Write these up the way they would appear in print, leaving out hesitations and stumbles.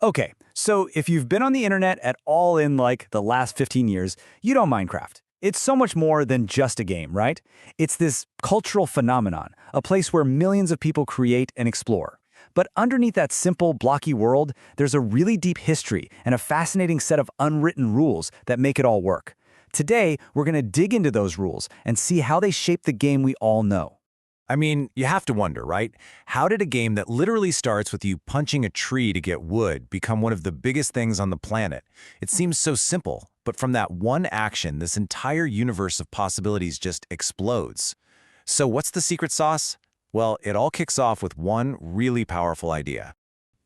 Okay, so if you've been on the internet at all in like the last 15 years, you know Minecraft. It's so much more than just a game, right? It's this cultural phenomenon, a place where millions of people create and explore. But underneath that simple, blocky world, there's a really deep history and a fascinating set of unwritten rules that make it all work. Today, we're going to dig into those rules and see how they shape the game we all know. I mean, you have to wonder, right? How did a game that literally starts with you punching a tree to get wood become one of the biggest things on the planet? It seems so simple, but from that one action, this entire universe of possibilities just explodes. So what's the secret sauce? Well, it all kicks off with one really powerful idea.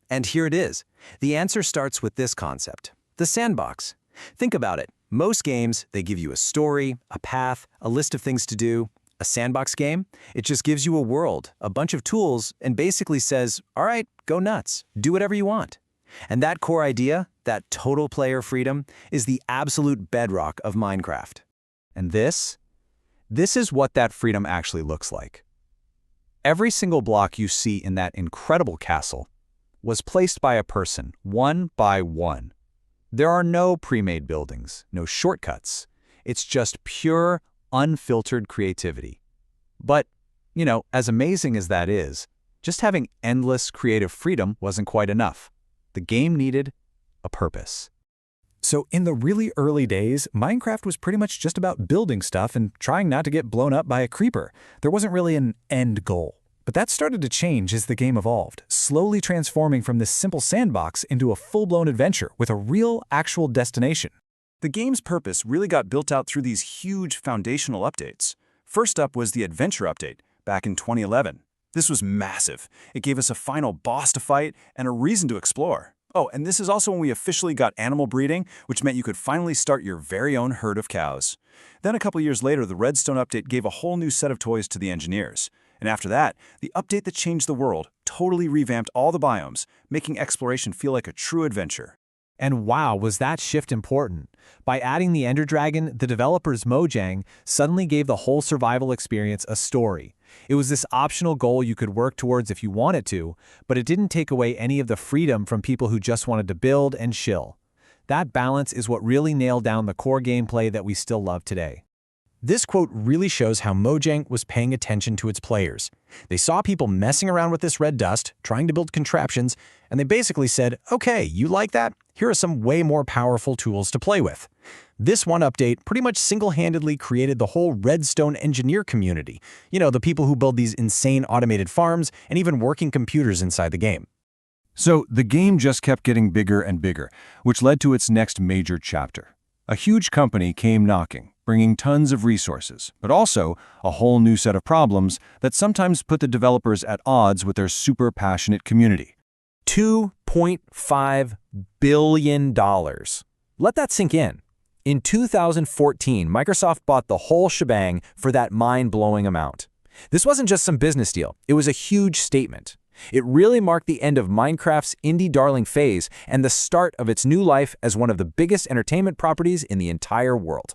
And here it is. The answer starts with this concept, the sandbox. Think about it. Most games, they give you a story, a path, a list of things to do. A sandbox game, it just gives you a world, a bunch of tools, and basically says, all right, go nuts, do whatever you want. And that core idea, that total player freedom, is the absolute bedrock of Minecraft. And this is what that freedom actually looks like. Every single block you see in that incredible castle was placed by a person, one by one. There are no pre-made buildings, no shortcuts. It's just pure, unfiltered creativity. But, as amazing as that is, just having endless creative freedom wasn't quite enough. The game needed a purpose. So in the really early days, Minecraft was pretty much just about building stuff and trying not to get blown up by a creeper. There wasn't really an end goal. But that started to change as the game evolved, slowly transforming from this simple sandbox into a full-blown adventure with a real, actual destination. The game's purpose really got built out through these huge foundational updates. First up was the Adventure Update, back in 2011. This was massive. It gave us a final boss to fight and a reason to explore. Oh, and this is also when we officially got animal breeding, which meant you could finally start your very own herd of cows. Then a couple years later, the Redstone Update gave a whole new set of toys to the engineers. And after that, the update that changed the world totally revamped all the biomes, making exploration feel like a true adventure. And wow, was that shift important. By adding the Ender Dragon, the developers Mojang suddenly gave the whole survival experience a story. It was this optional goal you could work towards if you wanted to, but it didn't take away any of the freedom from people who just wanted to build and chill. That balance is what really nailed down the core gameplay that we still love today. This quote really shows how Mojang was paying attention to its players. They saw people messing around with this red dust, trying to build contraptions, and they basically said, okay, you like that? Here are some way more powerful tools to play with. This one update pretty much single-handedly created the whole Redstone engineer community. The people who build these insane automated farms and even working computers inside the game. So the game just kept getting bigger and bigger, which led to its next major chapter. A huge company came knocking, bringing tons of resources, but also a whole new set of problems that sometimes put the developers at odds with their super passionate community. $2.5 billion. Let that sink in. In 2014, Microsoft bought the whole shebang for that mind-blowing amount. This wasn't just some business deal, it was a huge statement. It really marked the end of Minecraft's indie darling phase and the start of its new life as one of the biggest entertainment properties in the entire world.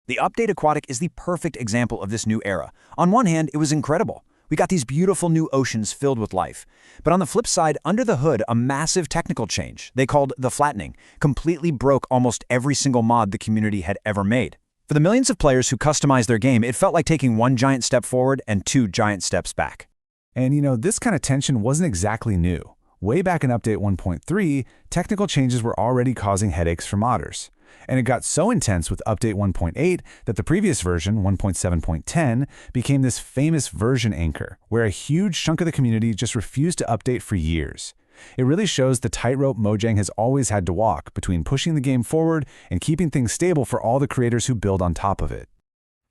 The Update Aquatic is the perfect example of this new era. On one hand, it was incredible. We got these beautiful new oceans filled with life. But on the flip side, under the hood, a massive technical change, they called the flattening, completely broke almost every single mod the community had ever made. For the millions of players who customized their game, it felt like taking one giant step forward and two giant steps back. And this kind of tension wasn't exactly new. Way back in Update 1.3, technical changes were already causing headaches for modders. And it got so intense with Update 1.8 that the previous version, 1.7.10, became this famous version anchor, where a huge chunk of the community just refused to update for years. It really shows the tightrope Mojang has always had to walk between pushing the game forward and keeping things stable for all the creators who build on top of it.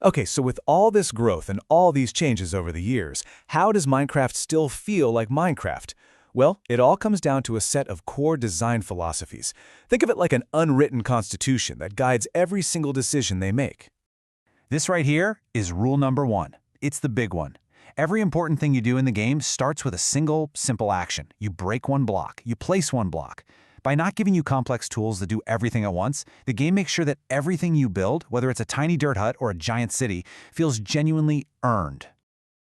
Okay, so with all this growth and all these changes over the years, how does Minecraft still feel like Minecraft? Well, it all comes down to a set of core design philosophies. Think of it like an unwritten constitution that guides every single decision they make. This right here is rule number one. It's the big one. Every important thing you do in the game starts with a single, simple action. You break one block. You place one block. By not giving you complex tools that do everything at once, the game makes sure that everything you build, whether it's a tiny dirt hut or a giant city, feels genuinely earned.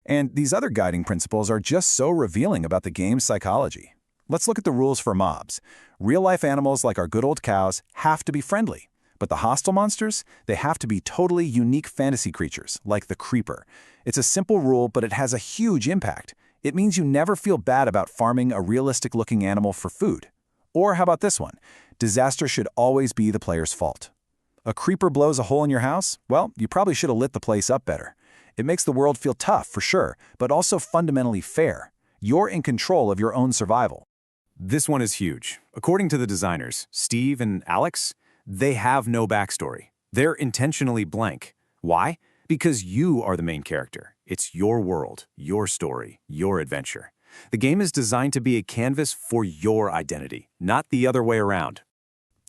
And these other guiding principles are just so revealing about the game's psychology. Let's look at the rules for mobs. Real-life animals like our good old cows have to be friendly. But the hostile monsters, they have to be totally unique fantasy creatures, like the creeper. It's a simple rule, but it has a huge impact. It means you never feel bad about farming a realistic-looking animal for food. Or how about this one? Disaster should always be the player's fault. A creeper blows a hole in your house? Well, you probably should have lit the place up better. It makes the world feel tough, for sure, but also fundamentally fair. You're in control of your own survival. This one is huge. According to the designers, Steve and Alex, they have no backstory. They're intentionally blank. Why? Because you are the main character. It's your world, your story, your adventure. The game is designed to be a canvas for your identity, not the other way around.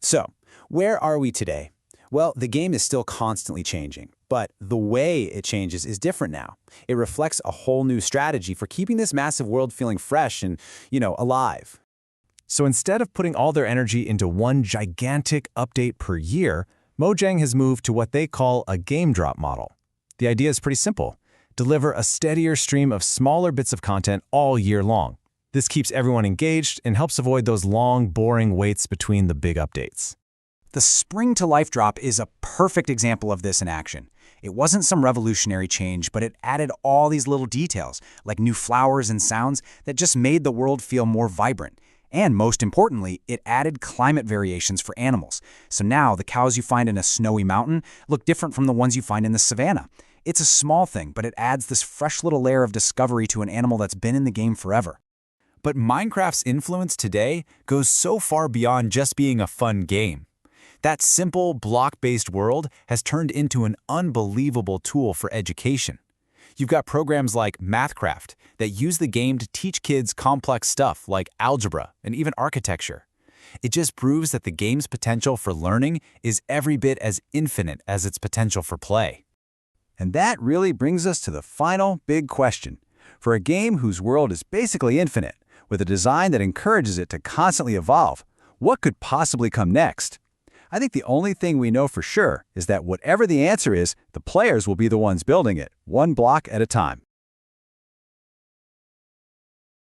So, where are we today? Well, the game is still constantly changing, but the way it changes is different now. It reflects a whole new strategy for keeping this massive world feeling fresh and, alive. So instead of putting all their energy into one gigantic update per year, Mojang has moved to what they call a game drop model. The idea is pretty simple. Deliver a steadier stream of smaller bits of content all year long. This keeps everyone engaged and helps avoid those long, boring waits between the big updates. The Spring to Life drop is a perfect example of this in action. It wasn't some revolutionary change, but it added all these little details, like new flowers and sounds, that just made the world feel more vibrant. And most importantly, it added climate variations for animals. So now the cows you find in a snowy mountain look different from the ones you find in the savannah. It's a small thing, but it adds this fresh little layer of discovery to an animal that's been in the game forever. But Minecraft's influence today goes so far beyond just being a fun game. That simple, block-based world has turned into an unbelievable tool for education. You've got programs like minecaraft that use the game to teach kids complex stuff like algebra and even architecture. It just proves that the game's potential for learning is every bit as infinite as its potential for play. And that really brings us to the final big question. For a game whose world is basically infinite, with a design that encourages it to constantly evolve, what could possibly come next? I think the only thing we know for sure is that whatever the answer is, the players will be the ones building it, one block at a time.